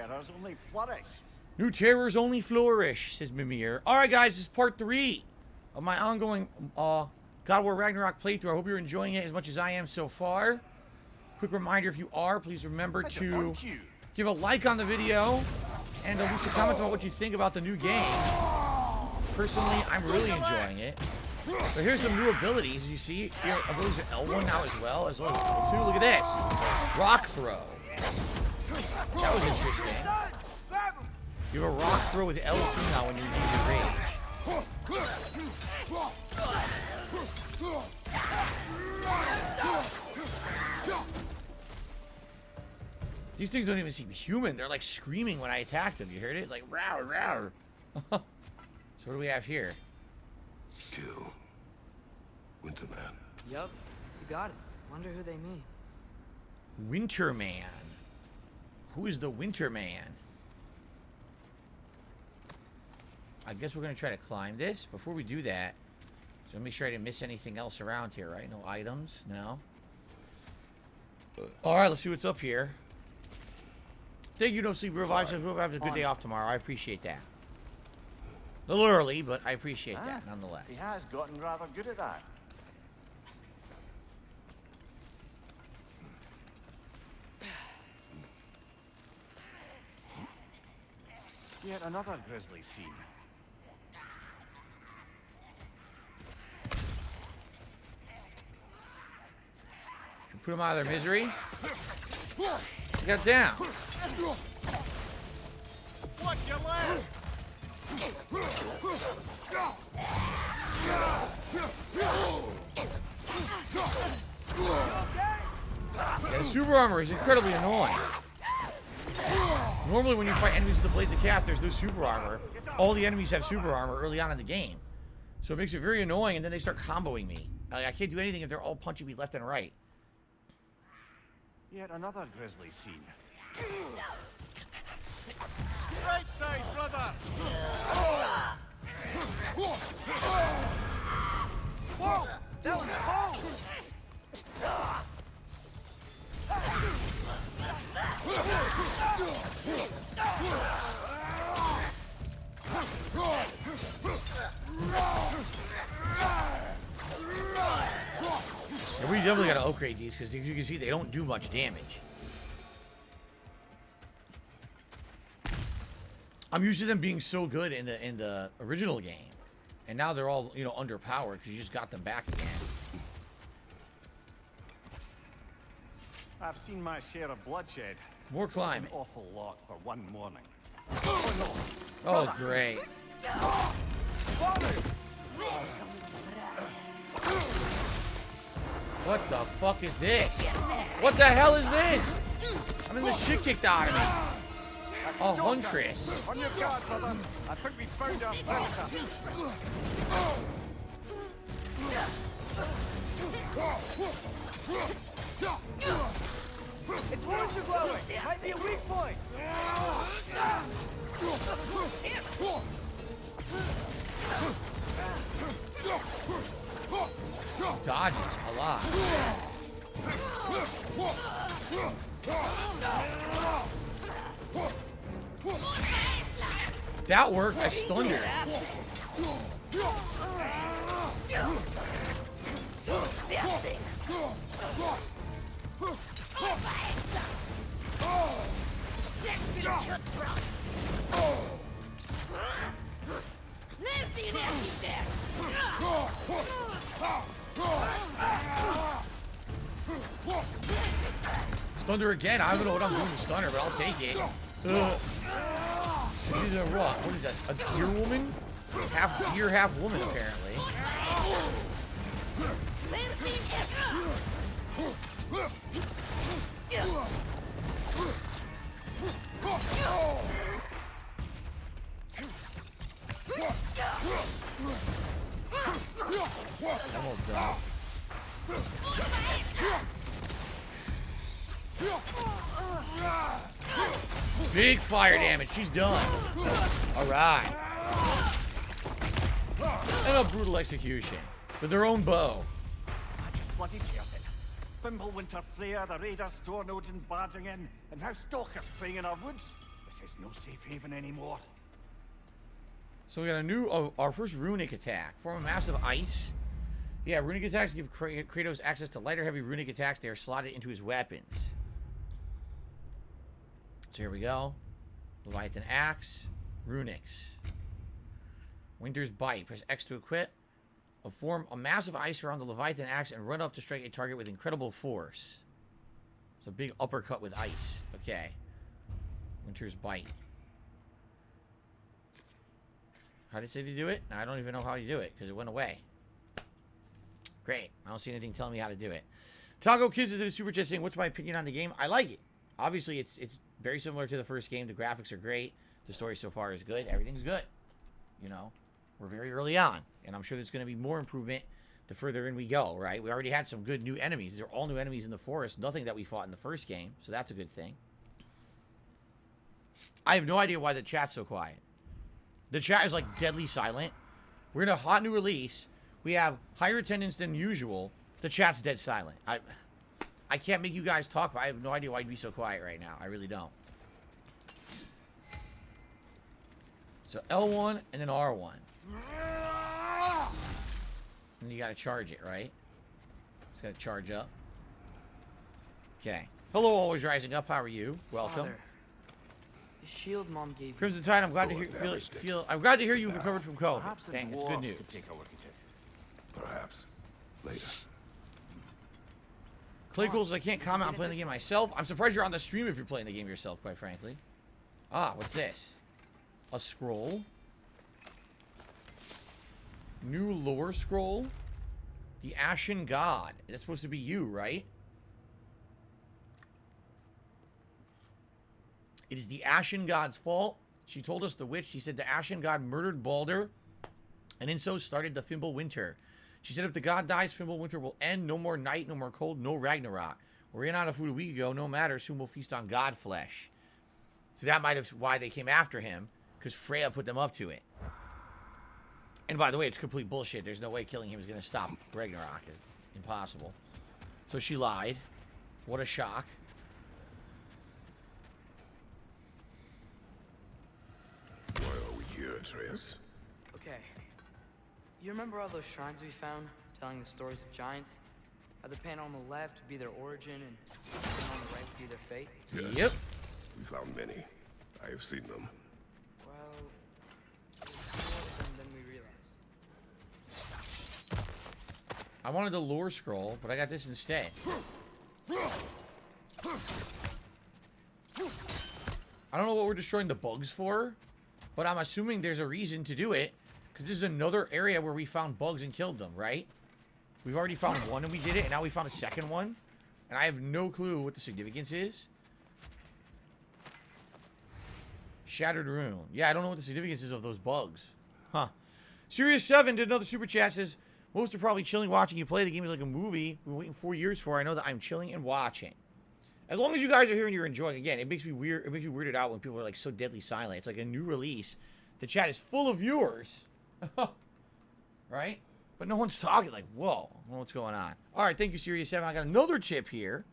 terrors only flourish. New terrors only flourish, says Mimir. Alright guys, this is part 3 of my ongoing God of War Ragnarok playthrough. I hope you're enjoying it as much as I am so far. Quick reminder, if you are, please remember to give a like on the video and leave some comments about what you think about the new game. Personally, I'm really enjoying it. But here's some new abilities. You see, your abilities are L1 now as well as L2. Look at this. Rock throw. That was interesting. You have a rock throw with L2 now when you use your rage. These things don't even seem human. They're like screaming when I attack them. You heard it? It's like row, row. So what do we have here? Kill Winterman. Yup, you got it. Wonder who they mean. Winterman. Who is the Winterman? I guess we're gonna try to climb this. Before we do that, so make sure I didn't miss anything else around here, right? No items, no. Alright, let's see what's up here. Thank you, No Sleep Revive. Says we'll have a good day off tomorrow. I appreciate that. A little early, but I appreciate that nonetheless. He has gotten rather good at that. Yet another grisly scene. Put them out of their misery. Get down. Watch your left. Yeah, the super armor is incredibly annoying. Normally when you fight enemies with the blades of cast, there's no super armor. All the enemies have super armor early on in the game. So it makes it very annoying, and then they start comboing me. I can't do anything if they're all punching me left and right. Yet another grisly scene. Right side, brother! Whoa! That was cold! Yeah, we definitely gotta upgrade these because as you can see, they don't do much damage. I'm used to them being so good in the original game, and now they're all, you know, underpowered because you just got them back again. I've seen my share of bloodshed. More climbing. This is an awful lot for one morning. Oh, great. What the fuck is this? What the hell is this? I'm in the shit kicked out of me. A huntress. On your guard, brother. I think we found our predator. It's wounds are glowing. Might be a weak point. Dodges a lot. That worked. I stunned her. Stunned her again. I don't know what I'm doing to stun her, but I'll take it. She's a what? What is that? A deer woman? Half deer, half woman, apparently. Almost done. Big fire damage. She's done. All right. And a brutal execution with their own bow. I just bloody feared it. Bimblewinter Freya, the raiders, Stornodin barging in, and now stalkers preying in our woods. This is no safe haven anymore. So we got a new, our first runic attack. Form a massive ice. Yeah, runic attacks give Kratos access to lighter, heavy runic attacks. They are slotted into his weapons. So here we go. Leviathan Axe. Runics. Winter's Bite. Press X to equip. Form a massive ice around the Leviathan Axe and run up to strike a target with incredible force. It's a big uppercut with ice. Okay. Winter's Bite. How did it say to do it? I don't even know how you do it because it went away. Great. I don't see anything telling me how to do it. Taco Kids is in the super chat saying, what's my opinion on the game? I like it. Obviously, it's very similar to the first game. The graphics are great. The story so far is good. Everything's good. You know, we're very early on. And I'm sure there's going to be more improvement the further in we go, right? We already had some good new enemies. These are all new enemies in the forest. Nothing that we fought in the first game. So that's a good thing. I have no idea why the chat's so quiet. The chat is like deadly silent. We're in a hot new release. We have higher attendance than usual. The chat's dead silent. I can't make you guys talk, but I have no idea why you'd be so quiet right now. I really don't. So L1 and then R1. And you gotta charge it, right? It's gotta charge up. Okay. Hello, Always Rising Up. How are you? Welcome. Father, the shield Mom gave you. Crimson Tide, I'm glad to hear I'm glad to hear you've recovered from COVID. Perhaps the Dang, it's good dwarves news. could take a look at it. Perhaps. Later. Clay Cools, I can't comment on playing the game myself. I'm surprised you're on the stream if you're playing the game yourself, quite frankly. Ah, what's this? A scroll. New lore scroll. The Ashen God. That's supposed to be you, right? It is the Ashen God's fault. She told us the witch. She said the Ashen God murdered Balder, and in so started the Fimble Winter. She said if the god dies, Fimble Winter will end. No more night, no more cold, no Ragnarok. We ran out of food a week ago. No matter. Soon we'll feast on god flesh. So that might have why they came after him, because Freya put them up to it. And by the way, it's complete bullshit. There's no way killing him is going to stop Ragnarok. It's impossible. So she lied. What a shock. Why are we here, Atreus? Okay. You remember all those shrines we found, telling the stories of giants? How the panel on the left would be their origin, and the panel on the right would be their fate? Yes. Yep. We found many. I have seen them. Well, there's more of them than we realized. I wanted the lore scroll, but I got this instead. I don't know what we're destroying the bugs for, but I'm assuming there's a reason to do it, because this is another area where we found bugs and killed them, right? We've already found one and we did it, and now we found a second one, and I have no clue what the significance is. Shattered Rune. Yeah, I don't know what the significance is of those bugs. Huh. Sirius7 did another super chat, says, most are probably chilling watching you play. The game is like a movie we're waiting 4 years for. I know that I'm chilling and watching. As long as you guys are here and you're enjoying, again, it makes me weird. It makes me weirded out when people are like so deadly silent. It's like a new release. The chat is full of viewers. Right? But no one's talking. Like, whoa. I don't know what's going on. All right, thank you, Sirius7. I got another tip here.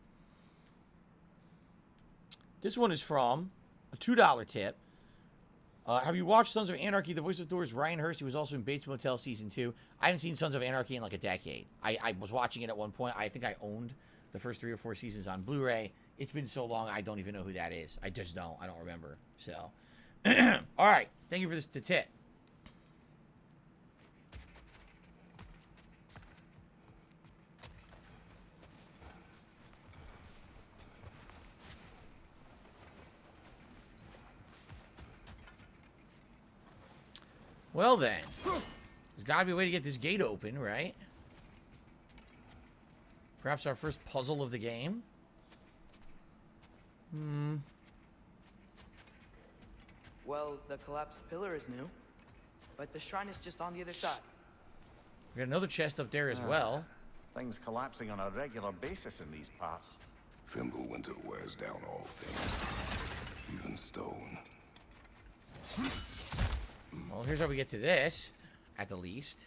This one is from a $2 tip. Have you watched Sons of Anarchy? The voice of Thor is Ryan Hurst. He was also in Bates Motel Season 2. I haven't seen Sons of Anarchy in like a decade. I was watching it at one point. I think I owned the first 3 or 4 seasons on Blu-ray. It's been so long, I don't even know who that is. I just don't. I don't remember. So, all right. Thank you for the tip. Well then, there's got to be a way to get this gate open, right? Perhaps our first puzzle of the game? Well, the collapsed pillar is new, but the shrine is just on the other side. We got another chest up there as well. Things collapsing on a regular basis in these parts. Fimble Winter wears down all things, even stone. Well, here's how we get to this, at the least.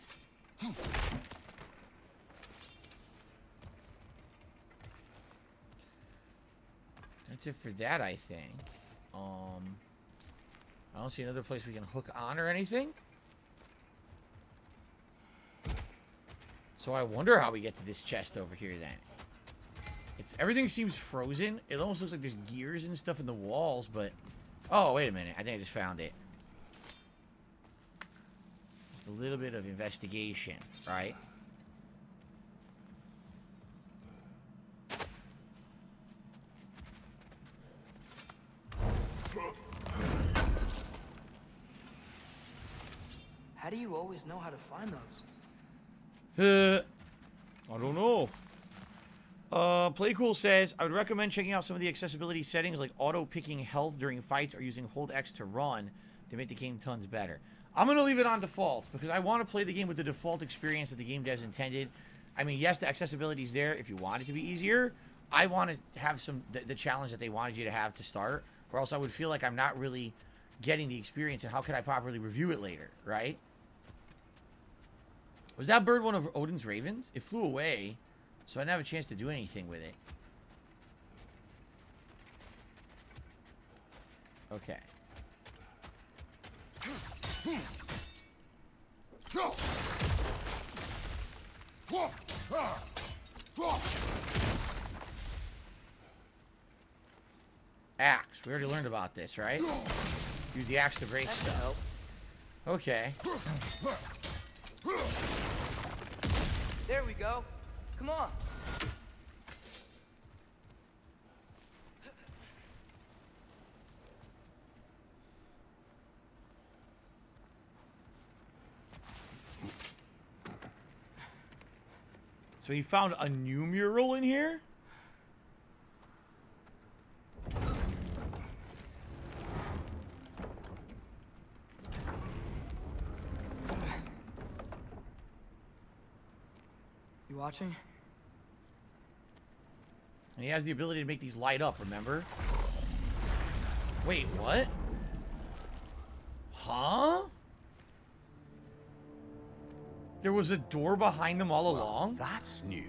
That's it for that, I think. I don't see another place we can hook on or anything. So I wonder how we get to this chest over here then. Everything seems frozen. It almost looks like there's gears and stuff in the walls, but... Oh, wait a minute. I think I just found it. Just a little bit of investigation, right? How do you always know how to find those? I don't know. Playcool says, I would recommend checking out some of the accessibility settings like auto-picking health during fights or using hold X to run to make the game tons better. I'm going to leave it on default because I want to play the game with the default experience that the game devs intended. I mean, yes, the accessibility is there if you want it to be easier. I want to have the challenge that they wanted you to have to start, or else I would feel like I'm not really getting the experience, and how could I properly review it later, right? Was that bird one of Odin's ravens? It flew away, so I didn't have a chance to do anything with it. Okay. Axe. We already learned about this, right? Use the axe to break That stuff. can help. Okay. There we go. Come on. So he found a new mural in here? You watching? And he has the ability to make these light up, remember? Wait, what? Huh? There was a door behind them all along? That's new.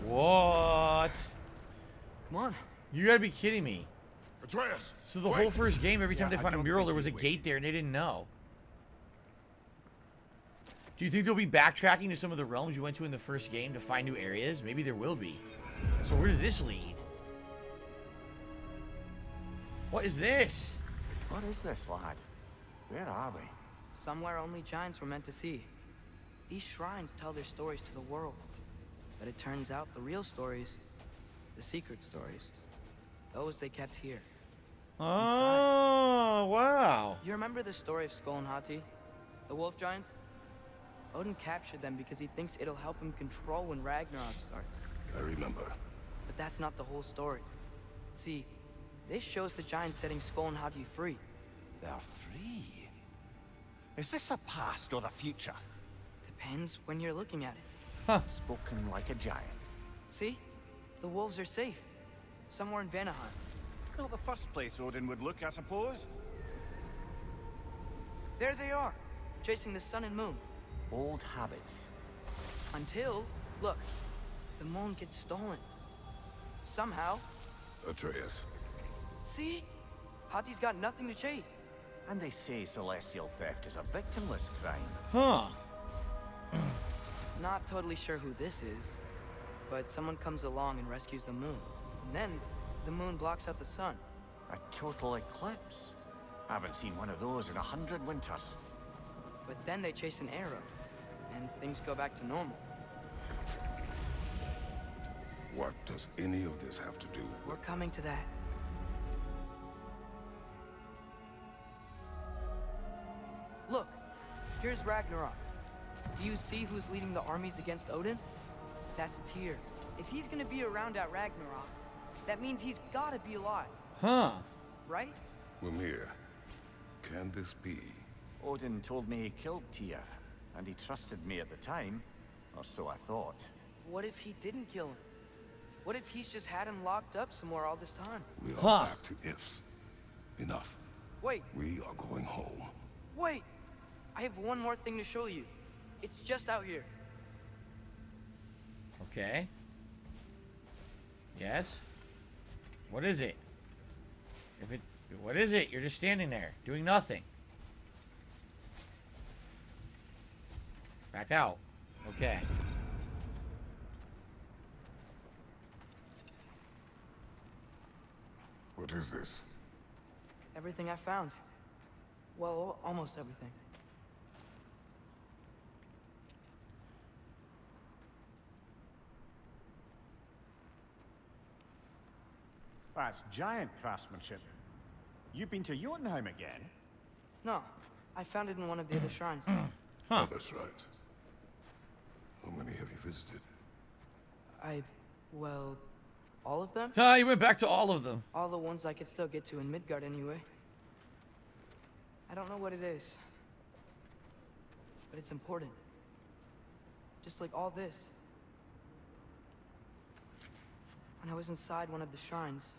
What? Come on. You gotta be kidding me. Atreus! So the whole first game, every time Yeah, they I found a don't mural, think there was a he's gate there and they didn't know. Do you think they'll be backtracking to some of the realms you went to in the first game to find new areas? Maybe there will be. So where does this lead? What is this? What is this, lad? Where are we? Somewhere only giants were meant to see. These shrines tell their stories to the world. But it turns out the real stories, the secret stories, those they kept here. Oh, wow. You remember the story of Skull and Hati? The wolf giants? Odin captured them because he thinks it'll help him control when Ragnarok starts. I remember. But that's not the whole story. See, this shows the giants setting Skull and Hati free. They're free. Is this the past or the future? Depends when you're looking at it. Spoken like a giant. See? The wolves are safe. Somewhere in Vanaheim. Not the first place Odin would look, I suppose. There they are, chasing the sun and moon. Old habits. Until, look, the moon gets stolen. Somehow. Atreus. See? Hati's got nothing to chase. And they say celestial theft is a victimless crime. Huh. Not totally sure who this is, but someone comes along and rescues the moon. And then, the moon blocks out the sun. A total eclipse. Haven't seen one of those in 100 winters. But then they chase an arrow, and things go back to normal. What does any of this have to do We're with... coming to that. Look, here's Ragnarok. Do you see who's leading the armies against Odin? That's Tyr. If he's gonna be around at Ragnarok, that means he's gotta be alive, Huh. right? Mimir, can this be? Odin told me he killed Tyr, and he trusted me at the time, or so I thought. What if he didn't kill him? What if he's just had him locked up somewhere all this time? We are Huh. back to ifs. Enough. Wait, We are going home. wait! I have one more thing to show you. It's just out here. Okay. Yes? What is it? What is it? You're just standing there, doing nothing. Back out. Okay. What is this? Everything I found. Well, almost everything. That's giant craftsmanship. You've been to Jotunheim again? No, I found it in one of the other shrines. Huh. Oh, that's right. How many have you visited? Well, all of them? Ah, you went back to all of them. All the ones I could still get to in Midgard anyway. I don't know what it is. But it's important. Just like all this. When I was inside one of the shrines,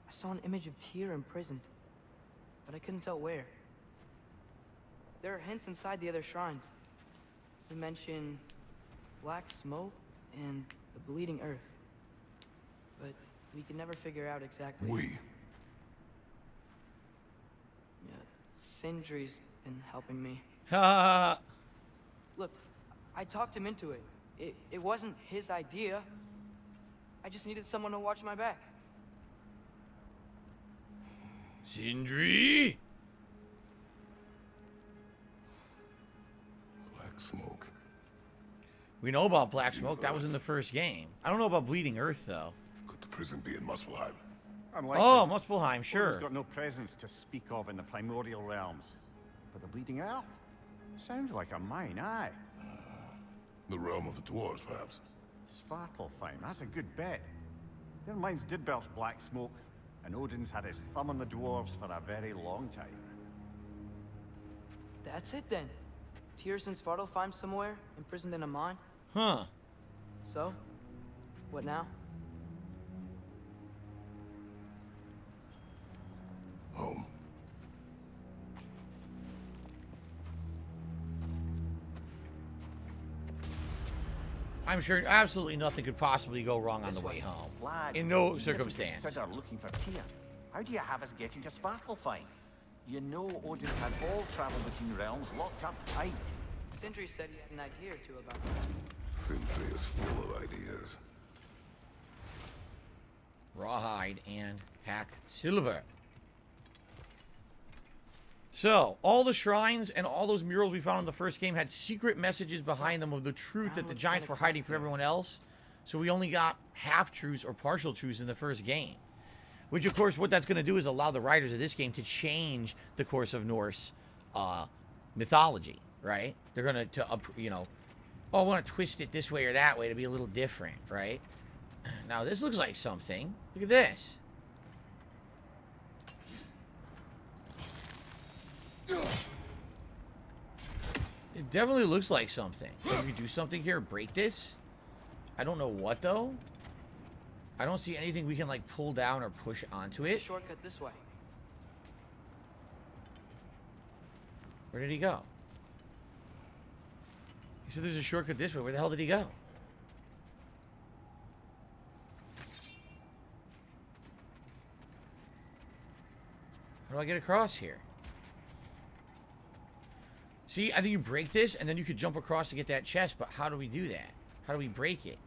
I saw an image of Tyr imprisoned. But I couldn't tell where. There are hints inside the other shrines. They mention black smoke and the bleeding earth. But we could never figure out exactly. We. Yeah, Sindri's been helping me. Ha! Look, I talked him into it. It wasn't his idea. I just needed someone to watch my back. Sindri! Black smoke. We know about Black Smoke. That was in the first game. I don't know about Bleeding Earth, though. Could the prison be in Muspelheim? Unlikely. Oh, Muspelheim, Odin's sure. got no presence to speak of in the primordial realms. But the Bleeding Earth? Sounds like a mine, aye. The realm of the dwarves, perhaps. Svartalfheim, that's a good bet. Their mines did belch black smoke, and Odin's had his thumb on the dwarves for a very long time. That's it then. Tyr's in Svartalfheim somewhere, imprisoned in a mine. Huh. So, what now? Home. I'm sure absolutely nothing could possibly go wrong on This the way way. home. Lad, In no even if you circumstance. consider looking for Tyr, how do you have us getting to Svartalfheim? You know Odin's had all travel between realms locked up tight. Sindri said he had an idea or two about that. Sindri is full of ideas. Rawhide and hack silver. So, all the shrines and all those murals we found in the first game had secret messages behind them of the truth that the giants were hiding from everyone else. So we only got half-truths or partial truths in the first game. Which, of course, what that's going to do is allow the writers of this game to change the course of Norse mythology, right? They're going to you know, oh, I want to twist it this way or that way to be a little different, right? Now, this looks like something. Look at this. It definitely looks like something. Can we do something here? Break this? I don't know what, though. I don't see anything we can, like, pull down or push onto There's a it. shortcut this way. Where did he go? He said there's a shortcut this way. Where the hell did he go? How do I get across here? See, I think you break this, and then you could jump across to get that chest, but how do we do that? How do we break it?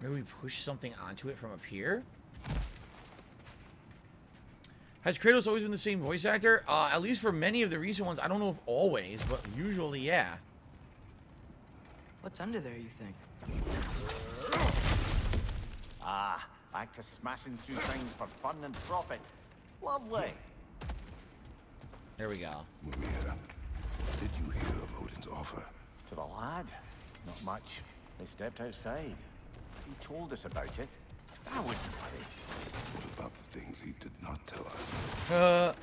Maybe we push something onto it from up here? Has Kratos always been the same voice actor? At least for many of the recent ones. I don't know if always, but usually, yeah. What's under there, you think? Ah, back to smashing through things for fun and profit. Lovely. There we go. Mimir, did you hear of Odin's offer? To the lad? Not much. They stepped outside. He told us about it. I wouldn't worry. What about the things he did not tell us?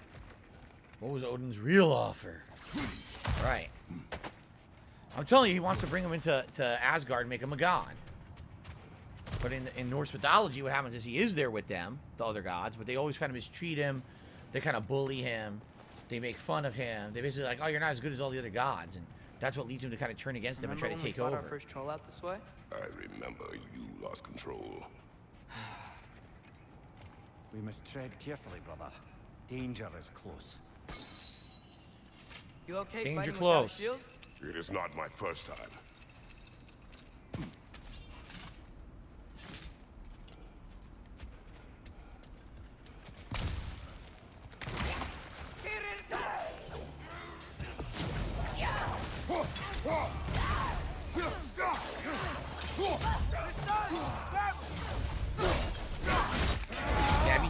What was Odin's real offer? Right. I'm telling you, he wants to bring him into Asgard and make him a god. But in Norse mythology, what happens is he is there with them, the other gods, but they always kind of mistreat him. They kind of bully him. They make fun of him. They basically like, oh, you're not as good as all the other gods. And that's what leads him to kind of turn against them and try to take Remember when we over. fought our first troll out this way? I remember you lost control. We must tread carefully, brother. Danger is close. You okay Danger fighting close. without a shield? It is not my first time.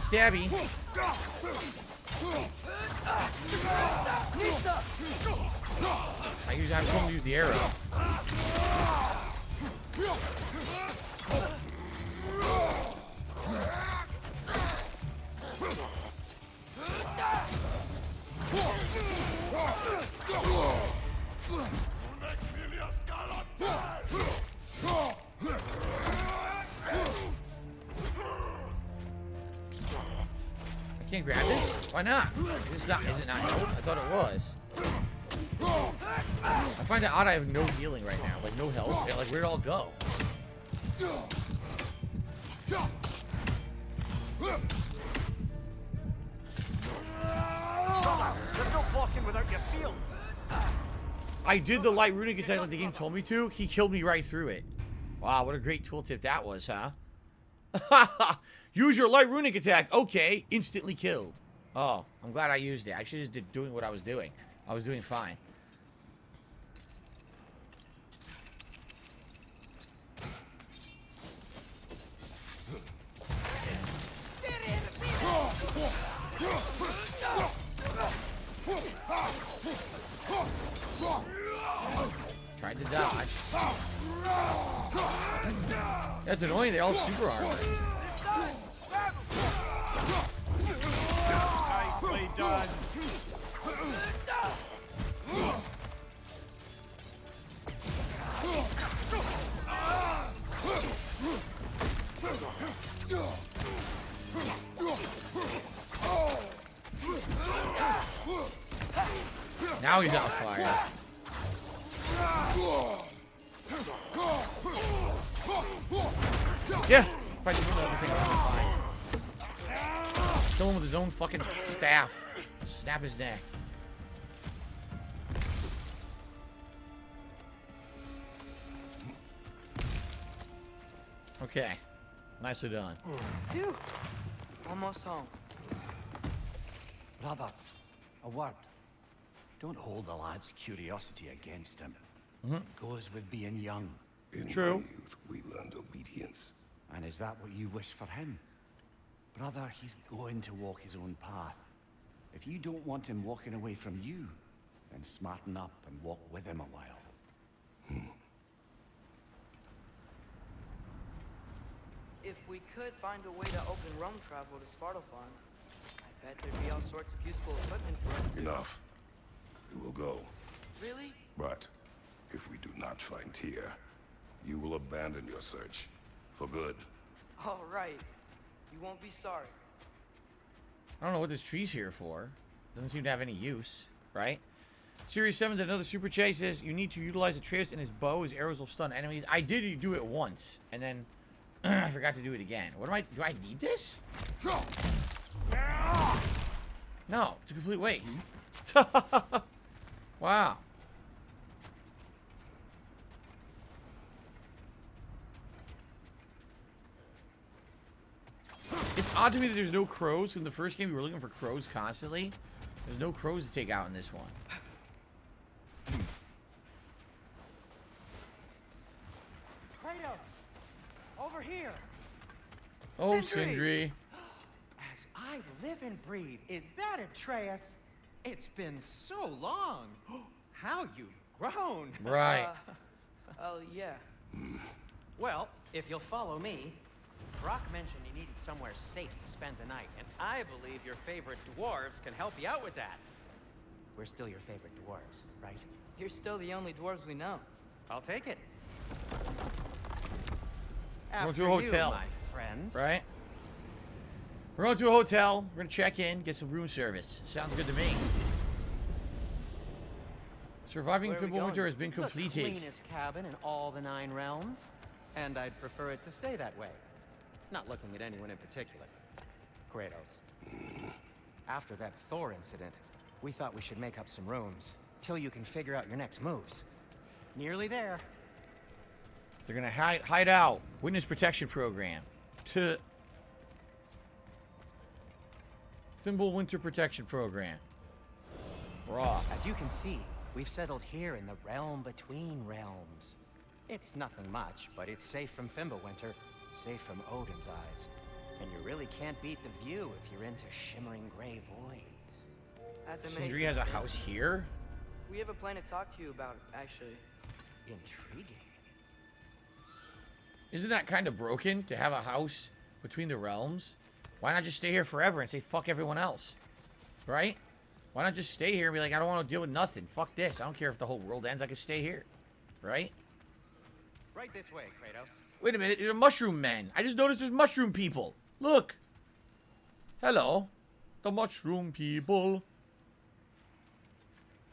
Stabby, stabby. I'm going to use the arrow. I can't grab this? Why not? Is it not health? I thought it was. I find it odd I have no healing right now. Like, no health. Yeah, like, where'd it all go? There's no blocking without your shield. I did the light runic attack like the game told me to. He killed me right through it. Wow, what a great tooltip that was, huh? Use your light runic attack. Okay, instantly killed. Oh, I'm glad I used it. I should just did doing what I was doing. I was doing fine. Tried to dodge. That's annoying. They're all super armored. Nicely done. Now he's on fire. Yeah, if I can do another thing, I'm fine. Kill him with his own fucking staff. Snap his neck. Okay. Nicely done. Phew. Almost home. Brother, a word. Don't hold the lad's curiosity against him. It goes with being young. In True. my youth, we learned obedience. And is that what you wish for him? Brother, he's going to walk his own path. If you don't want him walking away from you, then smarten up and walk with him a while. If we could find a way to open roam travel to Svartalfheim, I bet there'd be all sorts of useful equipment for us. Enough. We will go. Really? But if we do not find Tyr, you will abandon your search. For good. All right. You won't be sorry. I don't know what this tree's here for. Doesn't seem to have any use, right? Series 7 another super chat. He says you need to utilize Atreus and his bow. His arrows will stun enemies. I did do it once, and then I forgot to do it again. What am I? Do I need this? No, it's a complete waste. Wow. It's odd to me that there's no crows. In the first game, we were looking for crows constantly. There's no crows to take out in this one. Kratos! Over here! Oh, Sindri! Sindri. As I live and breathe, is that Atreus? It's been so long. How you've grown. Right. Oh, yeah. Well, if you'll follow me, Brock mentioned you needed somewhere safe to spend the night, and I believe your favorite dwarves can help you out with that. We're still your favorite dwarves, right? You're still the only dwarves we know. I'll take it. Going After to a hotel. you, my friends. Right? We're going to a hotel. We're going to check in, get some room service. Sounds good to me. Surviving Where are we Fimbulwinter going? has been completed. The cleanest cabin in all the 9 realms, and I'd prefer it to stay that way. Not looking at anyone in particular. Kratos. After that Thor incident, we thought we should make up some rooms, till you can figure out your next moves. Nearly there. They're gonna hide out. Witness protection program. To Fimbulwinter protection program. We're off. As you can see, we've settled here in the realm between realms. It's nothing much, but it's safe from Fimbulwinter, safe from Odin's eyes. And you really can't beat the view if you're into shimmering gray voids. That's Sindri amazing. has a house here? We have a plan to talk to you about, actually. Intriguing. Isn't that kind of broken to have a house between the realms? Why not just stay here forever and say fuck everyone else? Right? Why not just stay here and be like, I don't want to deal with nothing. Fuck this. I don't care if the whole world ends. I can stay here. Right? Right this way, Kratos. Wait a minute. There's mushroom men. I just noticed there's mushroom people. Look. Hello. The mushroom people.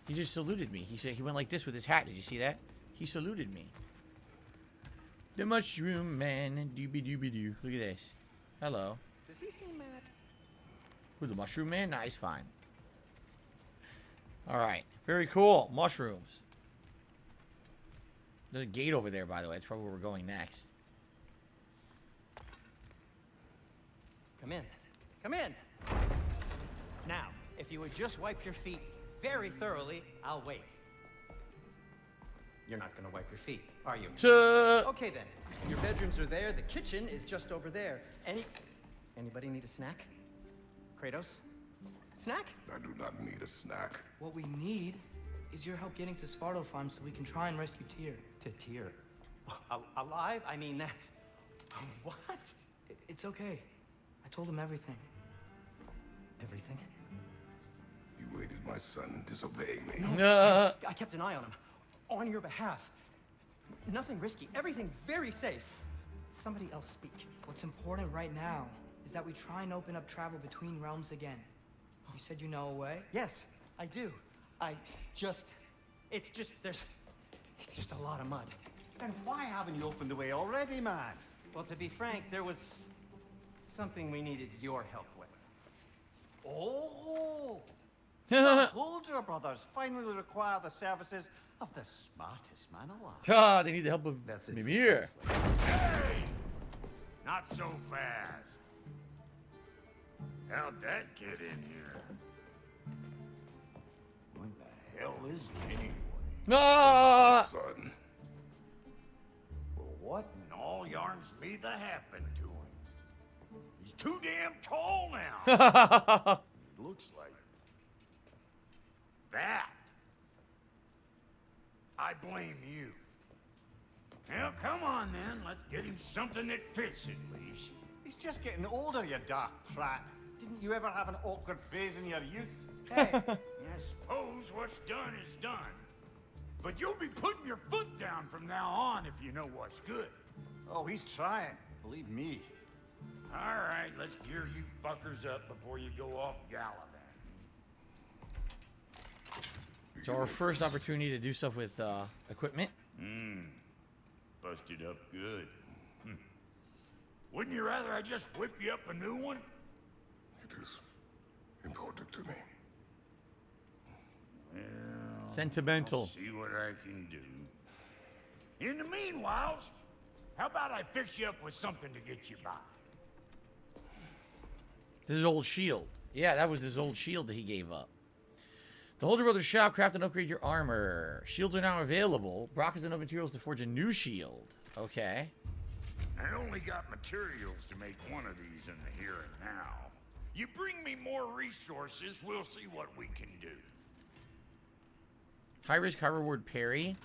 He just saluted me. He said he went like this with his hat. Did you see that? He saluted me. The mushroom man. Doobie doobie doo. Look at this. Hello. Does he seem mad? Who, the mushroom man? Nah, he's fine. Alright. Very cool. Mushrooms. There's a gate over there, by the way. That's probably where we're going next. Come in. Come in! Now, if you would just wipe your feet very thoroughly, I'll wait. You're not gonna wipe your feet, are you? Okay then. Your bedrooms are there, the kitchen is just over there. Anybody need a snack? Kratos? Snack? I do not need a snack. What we need is your help getting to Svartalfheim so we can try and rescue Tyr. To Tyr. Alive? I mean, that's... What? It's okay. I told him everything. Everything? You aided my son in disobeying me. I kept an eye on him. On your behalf. Nothing risky. Everything very safe. Somebody else speak. What's important right now is that we try and open up travel between realms again. You said you know a way? Yes, I do. It's just a lot of mud. Then why haven't you opened the way already, man? Well, to be frank, there was something we needed your help with. Oh! The Holder brothers finally require the services of the smartest man alive. They need the help of That's it. Mimir. Hey! Not so fast. How'd that get in here? What the hell is he anyway? Son. Well, what in all yarns be the happened to him? He's too damn tall now. It looks like that. I blame you. Well, come on then. Let's get him something that fits at least. He's just getting older, you dark prat. Didn't you ever have an awkward phase in your youth? Hey, I suppose what's done is done. But you'll be putting your foot down from now on if you know what's good. Oh, he's trying. Believe me. All right, let's gear you fuckers up before you go off gallivant. So our first opportunity to do stuff with equipment. Busted up good. Wouldn't you rather I just whip you up a new one? It is important to me. Well, Sentimental. I'll see what I can do. In the meanwhile, how about I fix you up with something to get you by? This is old shield. Yeah, that was his old shield that he gave up. The Holder Brothers shop, craft and upgrade your armor. Shields are now available. Brock has enough materials to forge a new shield. Okay. I only got materials to make one of these in the here and now. You bring me more resources, we'll see what we can do. High risk, high reward parry.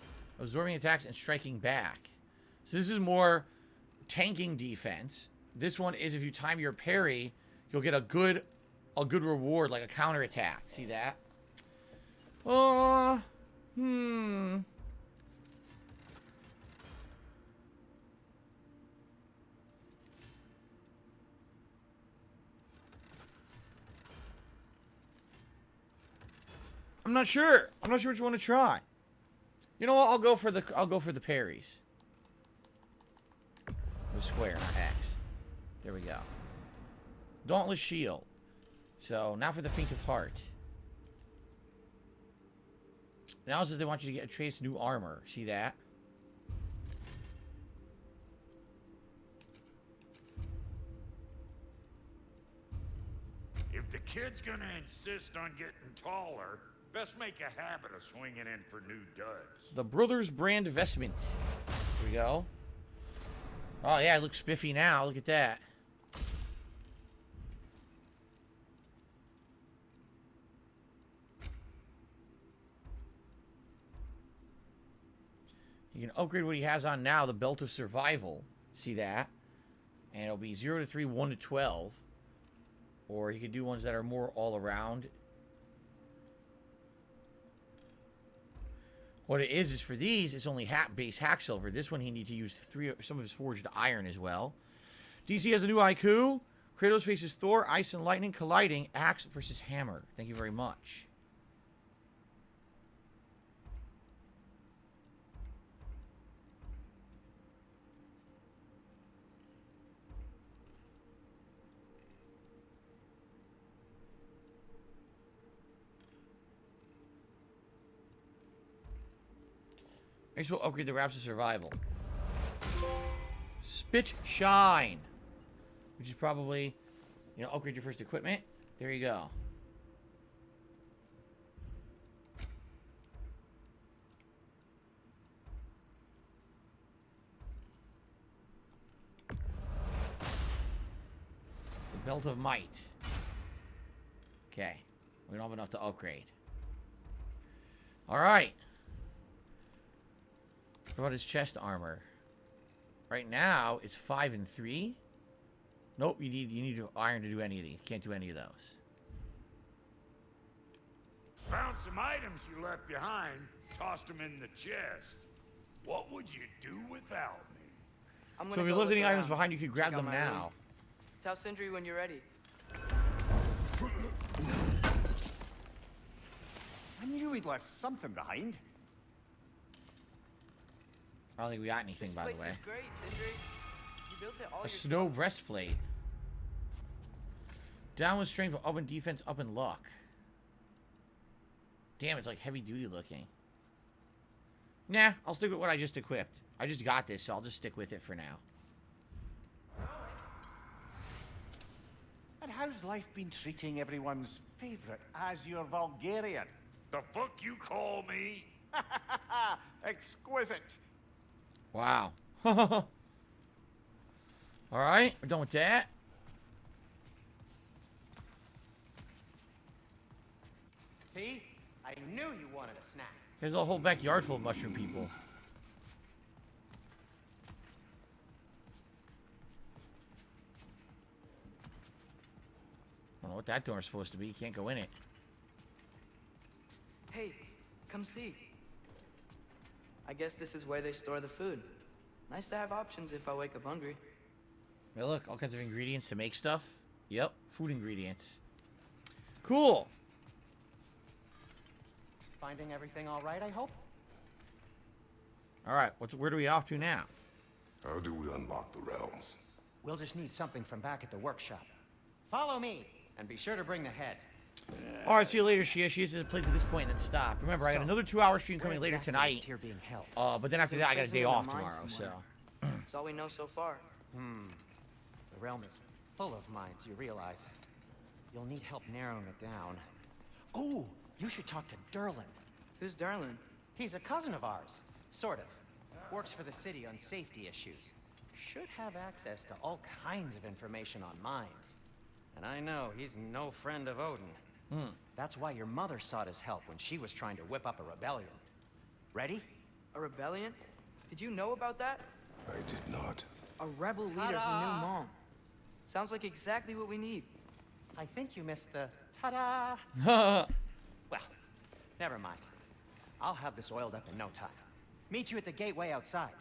Absorbing attacks and striking back. So this is more tanking defense. This one is if you time your parry, you'll get a good reward, like a counter attack. See that? I'm not sure. I'm not sure which one to try. You know what? I'll go for the parries. The square, not X. There we go. Dauntless shield. So now for the faint of heart. Now it says they want you to get a trace new armor. See that? If the kid's gonna insist on getting taller, best make a habit of swinging in for new duds. The Brothers brand vestment. Here we go. Oh yeah, it looks spiffy now. Look at that. You can upgrade what he has on now, the Belt of Survival. See that? And it'll be 0 to 3, 1 to 12. Or you could do ones that are more all around. What it is for these, it's only base hack silver. This one he needs to use some of his forged iron as well. DC has a new haiku. Kratos faces Thor, ice and lightning colliding, axe versus hammer. Thank you very much. Next we'll upgrade the Wraps of Survival. Spit Shine. Which is probably, you know, upgrade your first equipment. There you go. The Belt of Might. Okay. We don't have enough to upgrade. Alright. What about his chest armor? Right now, it's 5 and 3. Nope, you need iron to do any of these. Can't do any of those. Found some items you left behind, tossed them in the chest. What would you do without me? So if you left any items behind, you could grab them now. Tell Sindri when you're ready. I knew he'd left something behind. I don't think we got anything, by the way. This place is great, Sindri. You built it all A yourself. snow breastplate. Down with strength, but up in defense, up in luck. Damn, it's like heavy duty looking. Nah, I'll stick with what I just equipped. I just got this, so I'll just stick with it for now. And how's life been treating everyone's favorite Azure Vulgarian? The fuck you call me? Exquisite. Wow. Alright, we're done with that. See? I knew you wanted a snack. There's a whole backyard full of mushroom people. I don't know what that door is supposed to be. You can't go in it. Hey, come see. I guess this is where they store the food. Nice to have options if I wake up hungry. Hey, look, all kinds of ingredients to make stuff. Yep, food ingredients. Cool. Finding everything all right, I hope? All right, where do we off to now? How do we unlock the realms? We'll just need something from back at the workshop. Follow me, and be sure to bring the head. All right, see you later, Shia. She says play to this point and then stop. Remember, I got another 2-hour stream coming later tonight. Here being held? But then after that, I got a day Imprisoned in off a mine tomorrow, so. somewhere. That's all we know so far. The realm is full of mines, you realize. You'll need help narrowing it down. Oh, you should talk to Derlin. Who's Darlin? He's a cousin of ours, sort of. Works for the city on safety issues. Should have access to all kinds of information on mines. And I know he's no friend of Odin. That's why your mother sought his help when she was trying to whip up a rebellion. Ready? A rebellion? Did you know about that? I did not. A rebel leader who knew Mom. Sounds like exactly what we need. I think you missed the ta-da. Well, never mind. I'll have this oiled up in no time. Meet you at the gateway outside.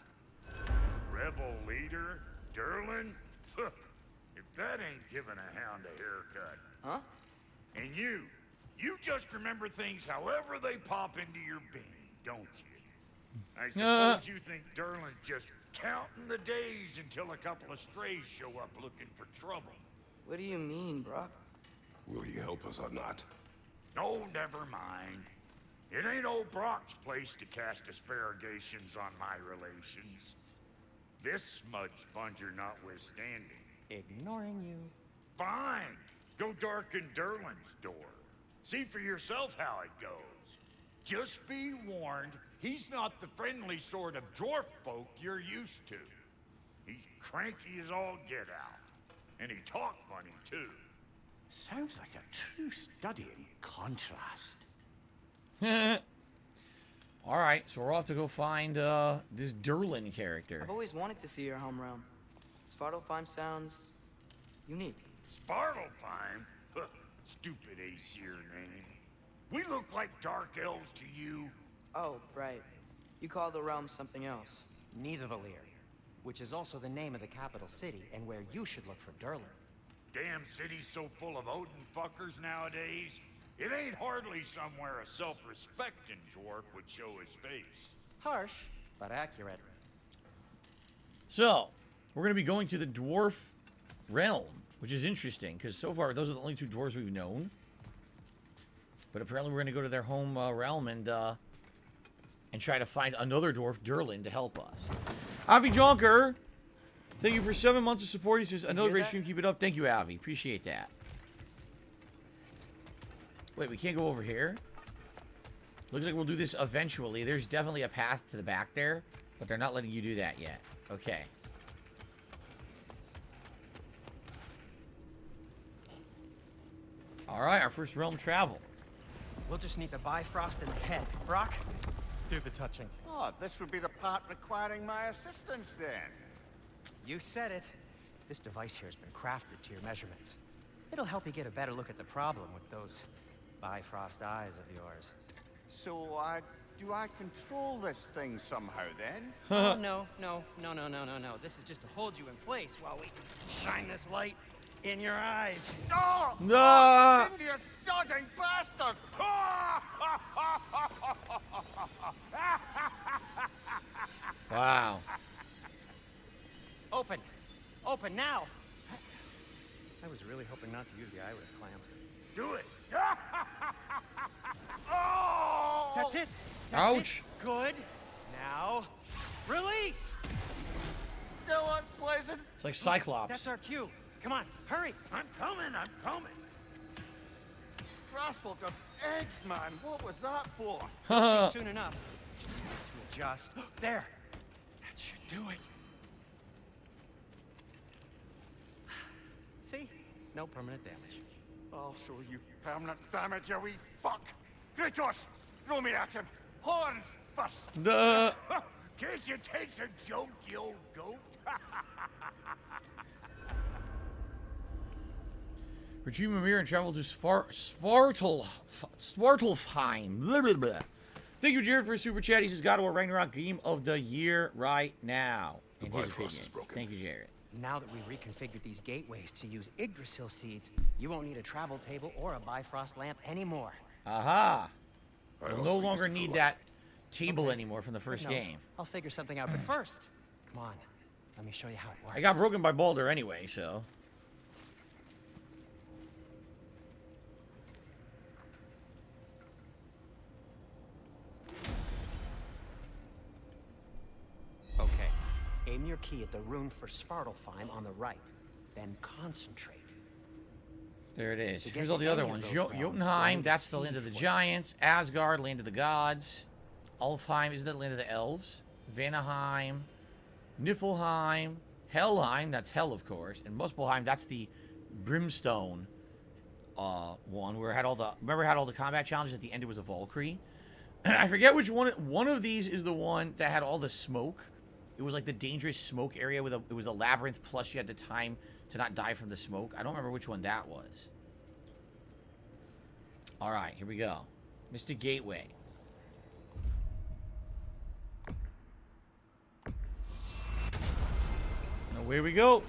Rebel leader? Derlin? If that ain't giving a hound a haircut. Huh? And you just remember things however they pop into your being, don't you? I suppose you think Durlin's just counting the days until a couple of strays show up looking for trouble. What do you mean, Brock? Will you help us or not? No, never mind. It ain't old Brock's place to cast asparagations on my relations. This smudge sponger notwithstanding. Ignoring you. Fine. Go darken Durlin's door. See for yourself how it goes. Just be warned, he's not the friendly sort of dwarf folk you're used to. He's cranky as all get out. And he talk funny, too. Sounds like a true study in contrast. Alright, so we're off to go find this Durlin character. I've always wanted to see your home realm. Svartalfheim sounds unique. Svartalfheim? Huh, stupid Aesir name. We look like dark elves to you. Oh, right. You call the realm something else. Nidavellir, which is also the name of the capital city and where you should look for Durlin. Damn city's so full of Odin fuckers nowadays. It ain't hardly somewhere a self-respecting dwarf would show his face. Harsh, but accurate. So, we're going to be going to the dwarf realm, which is interesting, because so far those are the only two dwarves we've known. But apparently we're going to go to their home realm and try to find another dwarf, Durlin, to help us. Avi Jonker, thank you for 7 months of support. He says, another great stream, keep it up. Thank you, Avi. Appreciate that. Wait, we can't go over here? Looks like we'll do this eventually. There's definitely a path to the back there, but they're not letting you do that yet. Okay. Alright, our first realm travel. We'll just need the Bifrost in the head. Brock, do the touching. Oh, this would be the part requiring my assistance then. You said it. This device here has been crafted to your measurements. It'll help you get a better look at the problem with those Bifrost eyes of yours. So, do I control this thing somehow then? Oh, no. This is just to hold you in place while we shine this light in your eyes. Oh! No! You sodding bastard! Wow. Open! Open now! I was really hoping not to use the eyelid clamps. Do it. Oh! That's it! Ouch. It. Good. Now, release! Still unpleasant. It's like Cyclops. That's our cue. Come on, hurry! I'm coming. Grassful of eggs, man. What was that for? See soon enough. Just have to adjust. There! That should do it. See? No permanent damage. I'll show you permanent damage, you wee fuck. Kratos, throw me at him. Horns first. Duh. Guess you takes a joke, you old goat. Retrieve Mimir and travel to Svartalfheim. Blah, blah, blah. Thank you, Jared, for a super chat. He says, God of War Ragnarok game of the year right now. In his Bifrost opinion. is broken. Thank you, Jared. Now that we've reconfigured these gateways to use Yggdrasil seeds, you won't need a travel table or a Bifrost lamp anymore. Aha. I We'll also no used longer it for need light. that table anymore from the first No, game. I'll figure something out, but first, come on. Let me show you how it works. I got broken by Baldur anyway, so. Okay. Aim your key at the rune for Svartalfheim on the right. Then concentrate. There it is. To get Here's all to the other any of ones. those realms, you'll Jotunheim, need that's to the land see of the for it. giants. Asgard, land of the gods. Alfheim is the land of the elves. Vanaheim. Niflheim. Helheim, that's hell, of course. And Muspelheim, that's the brimstone one where it had all the... Remember it had all the combat challenges? At the end it was a Valkyrie. I forget which one. One of these is the one that had all the smoke. It was like the dangerous smoke area with it was a labyrinth, plus you had the time to not die from the smoke. I don't remember which one that was. All right, here we go. Mr. Gateway. And away we go.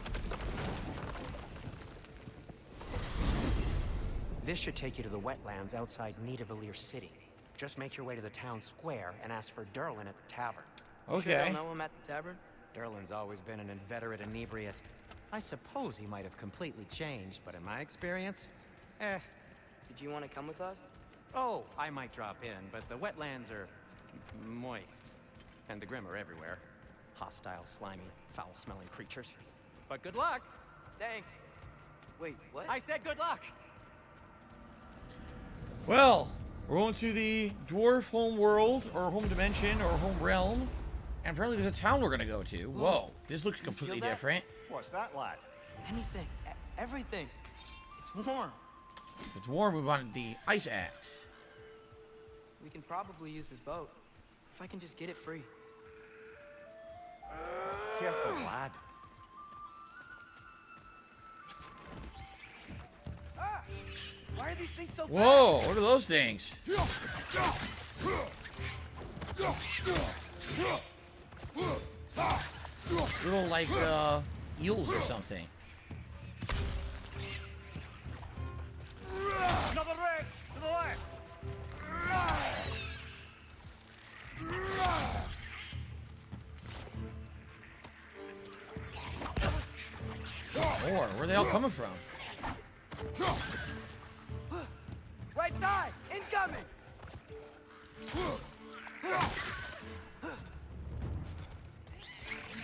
This should take you to the wetlands outside Nidavellir City. Just make your way to the town square and ask for Derlin at the tavern. You sure Okay. they'll know him at the tavern? Derlin's always been an inveterate inebriate. I suppose he might have completely changed, but in my experience, Did you want to come with us? Oh, I might drop in, but the wetlands are moist. And the Grim are everywhere. Hostile, slimy, foul-smelling creatures. But good luck! Thanks. Wait, what? I said good luck! Well, we're going to the dwarf home world, or home dimension, or home realm. And apparently there's a town we're going to go to. Whoa, this looks completely that? different. What's that, lad? Anything. Everything. It's warm. If it's warm, we want the ice axe. We can probably use this boat. If I can just get it free. Careful, lad. Ah! Why are these things so Whoa, what are those things? Little, like, eels or something. Another red to the left. More. Where are they all coming from? Right side! Incoming!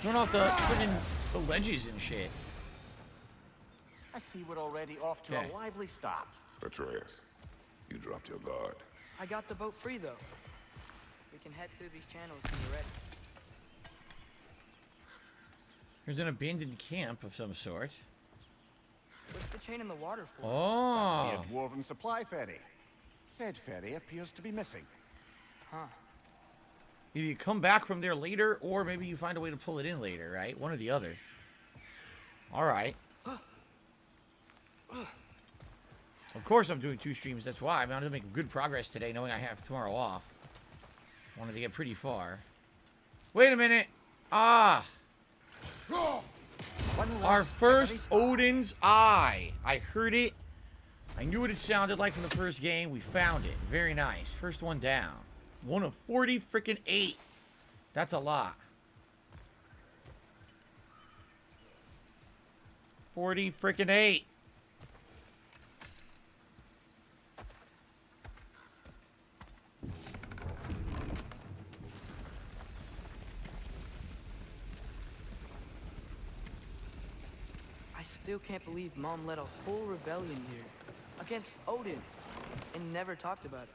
Throwing off the friggin' the ledges and shit. I see we're already off to Okay. a lively start. Atreus, you dropped your guard. I got the boat free, though. We can head through these channels when you're ready. There's an abandoned camp of some sort. What's the chain in the water for? Oh. A dwarven supply ferry. Said ferry appears to be missing. Huh. Either you come back from there later, or maybe you find a way to pull it in later, right? One or the other. Alright. Of course I'm doing 2 streams, that's why. I'm going to make good progress today, knowing I have tomorrow off. Wanted to get pretty far. Wait a minute! Ah! Our first Odin's Eye. I heard it. I knew what it sounded like from the first game. We found it. Very nice. First one down. 1 of 40 freaking 8. That's a lot. 40 freaking 8. I still can't believe Mom led a whole rebellion here. Against Odin. And never talked about it.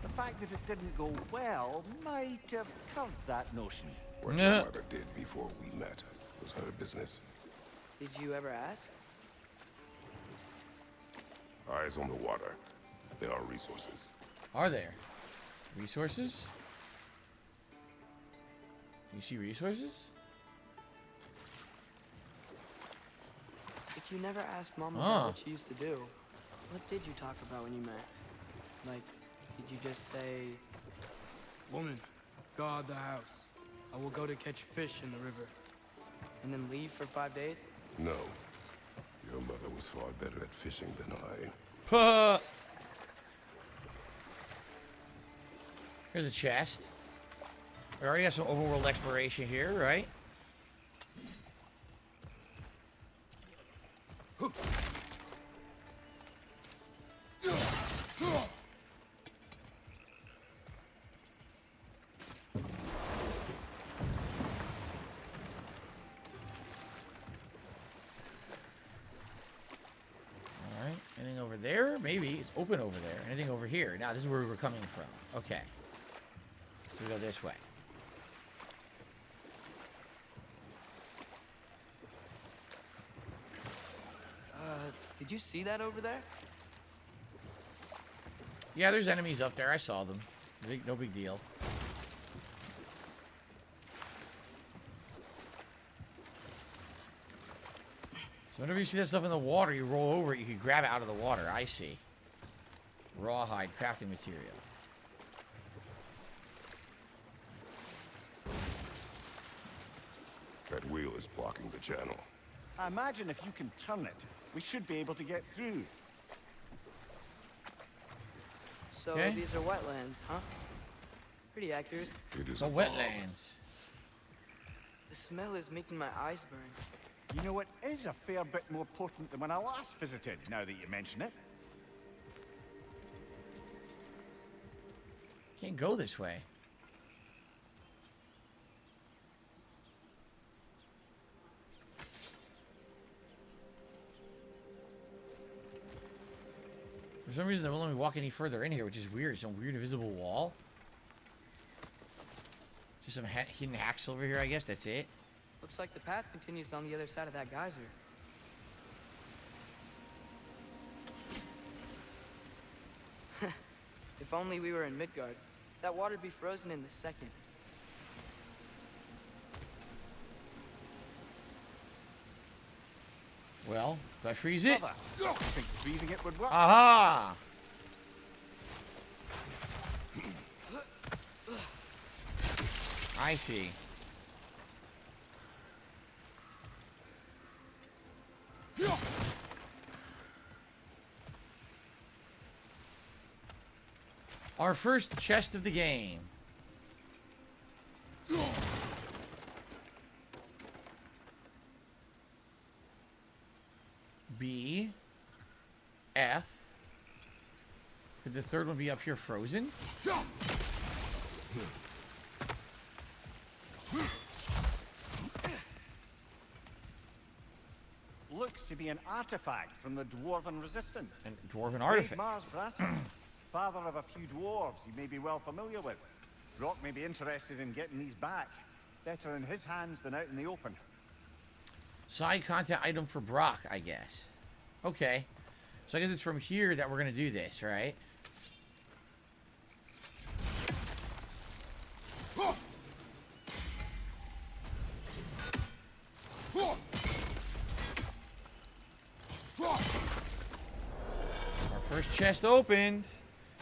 The fact that it didn't go well might have curbed that notion. What Yeah. your mother did before we met was her business. Did you ever ask? Eyes on the water. There are resources. Are there resources? You see resources? If you never asked Mom Ah. about what she used to do, what did you talk about when you met? Like, did you just say, "Woman, guard the house. I will go to catch fish in the river," and then leave for 5 days? No. Your mother was far better at fishing than I. Puh. Here's a chest. We already got some overworld exploration here, right? Alright, anything over there? Maybe. It's open over there. Anything over here? Now, this is where we were coming from. Okay. So we go this way. Did you see that over there? Yeah, there's enemies up there. I saw them. No big deal. So whenever you see that stuff in the water, you roll over it, you can grab it out of the water. I see. Rawhide crafting material. That wheel is blocking the channel. I imagine if you can turn it, we should be able to get through. So Okay. these are wetlands, huh? Pretty accurate. It is The a bog. wetlands. The smell is making my eyes burn. You know, it is a fair bit more potent than when I last visited, now that you mention it. Can't go this way. For some reason, they won't let me walk any further in here, which is weird. Some weird invisible wall. Just some hidden hacks over here, I guess. That's it. Looks like the path continues on the other side of that geyser. If only we were in Midgard. That water'd be frozen in the second. Well, do I freeze it? Brother, I think freezing it would work. Aha! I see. Our first chest of the game. B. F. Could the third one be up here frozen? Looks to be an artifact from the Dwarven Resistance. And dwarven Great artifact. Mars Vrasan, father of a few dwarves you may be well familiar with. Brock may be interested in getting these back. Better in his hands than out in the open. Side content item for Brock, I guess. Okay. So I guess it's from here that we're going to do this, right? Our first chest opened.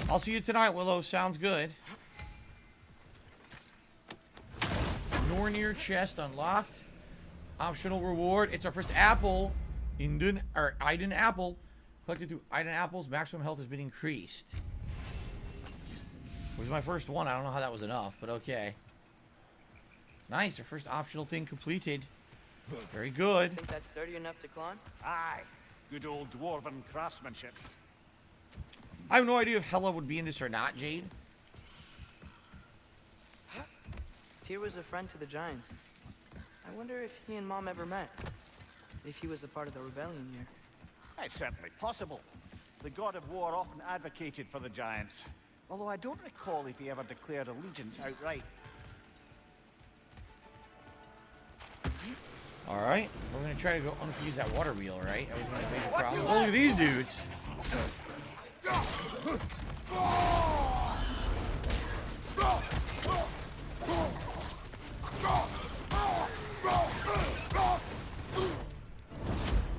I'll see you tonight, Willow. Sounds good. Nornir chest unlocked. Optional reward. It's our first apple. Iden apple. Collected through Iden apples. Maximum health has been increased. It was my first one. I don't know how that was enough, but okay. Nice. Our first optional thing completed. Very good. Think that's sturdy enough to climb? Aye, good old Dwarven craftsmanship. I have no idea if Hela would be in this or not, Jade. Tyr was a friend to the Giants. I wonder if he and Mom ever met. If he was a part of the rebellion here. It's certainly possible. The God of War often advocated for the Giants. Although I don't recall if he ever declared allegiance outright. Alright. We're going to try to go unfreeze that water wheel, right? That was my major problem. Oh, look at these dudes.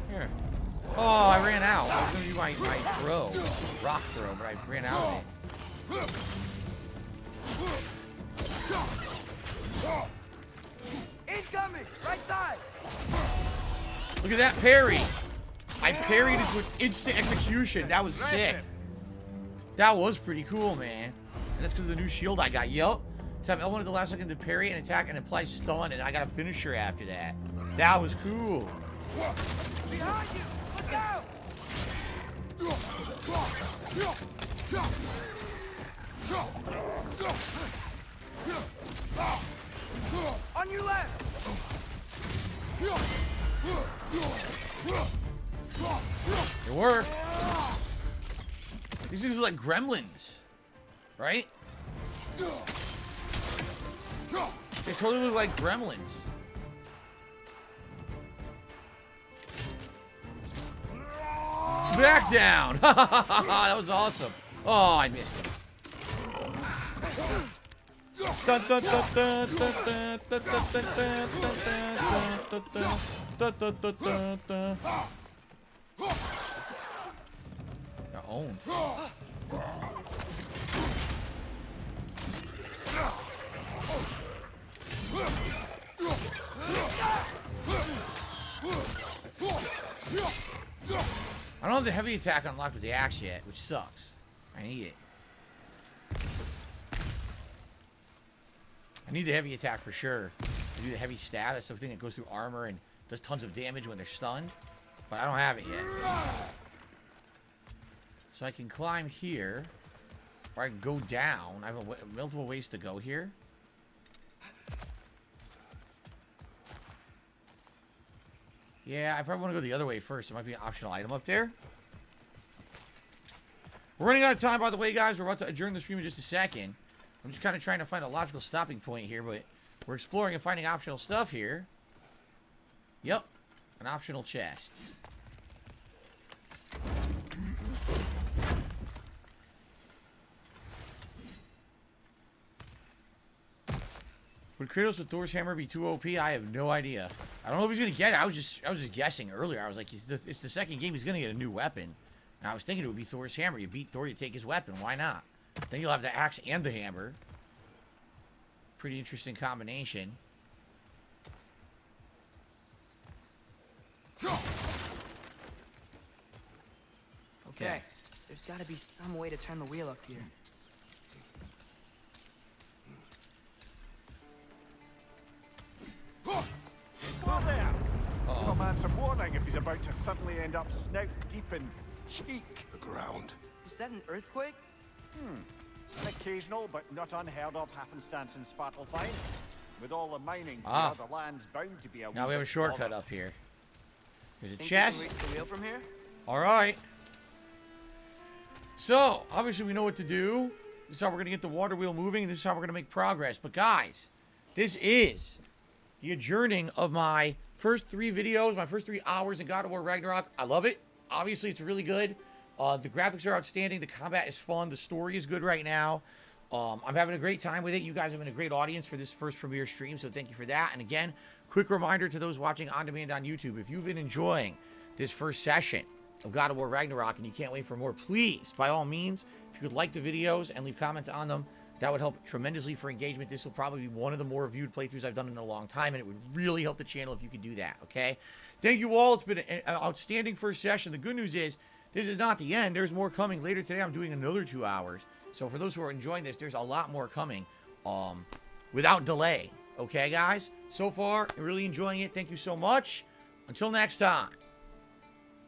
Here. Oh, I ran out. I was going to do my throw. Rock throw, but I ran out of it. Incoming! Right side! Look at that parry. I parried it with instant execution. That was sick. That was pretty cool, man. And that's because of the new shield I got. Yup. Tap L1 at the last second to parry and attack and apply stun, and I got a finisher after that. That was cool. Behind you! Look out! On your left! It worked. These things are like gremlins, right? They totally look like gremlins. Back down! That was awesome. Oh, I missed him. Dun, dun, dun, dun, dun, dun, dun, dun, dun, dun, dun, dun, dun, dun, dun. Got owned. I don't have the heavy attack unlocked with the axe yet, which sucks. I need it. I need the heavy attack for sure. I do the heavy stab. That's the thing that goes through armor and does tons of damage when they're stunned. But I don't have it yet. So I can climb here. Or I can go down. I have multiple ways to go here. Yeah, I probably want to go the other way first. There might be an optional item up there. We're running out of time, by the way, guys. We're about to adjourn the stream in just a second. I'm just kind of trying to find a logical stopping point here, but we're exploring and finding optional stuff here. Yep. An optional chest. Would Kratos with Thor's hammer be too OP? I have no idea. I don't know if he's gonna get it. I was just guessing earlier. I was like, it's the second game. He's gonna get a new weapon. And I was thinking it would be Thor's hammer. You beat Thor, you take his weapon. Why not? Then you'll have the axe and the hammer. Pretty interesting combination. Okay. There's got to be some way to turn the wheel up here. Oh, there! Give a man some warning if he's about to suddenly end up snout deep in cheek. The ground. Was that an earthquake? An occasional but not unheard of happenstance in Svartalfheim. With all the mining, the land's bound to be a Now we have a shortcut up here. There's a Think chest. we can reach the wheel from here? All right. So, obviously we know what to do. This is how we're going to get the water wheel moving, and this is how we're going to make progress. But guys, this is the adjourning of my first 3 videos, my first 3 hours in God of War Ragnarok. I love it. Obviously, it's really good. The graphics are outstanding. The combat is fun. The story is good right now. I'm having a great time with it. You guys have been a great audience for this first premiere stream, so thank you for that. And again, quick reminder to those watching on demand on YouTube, if you've been enjoying this first session of God of War Ragnarok and you can't wait for more, please, by all means, if you could like the videos and leave comments on them, that would help tremendously for engagement. This will probably be one of the more viewed playthroughs I've done in a long time, and it would really help the channel if you could do that, okay? Thank you all. It's been an outstanding first session. The good news is, this is not the end. There's more coming later today. I'm doing another 2 hours. So for those who are enjoying this, there's a lot more coming without delay. Okay, guys? So far, really enjoying it. Thank you so much. Until next time.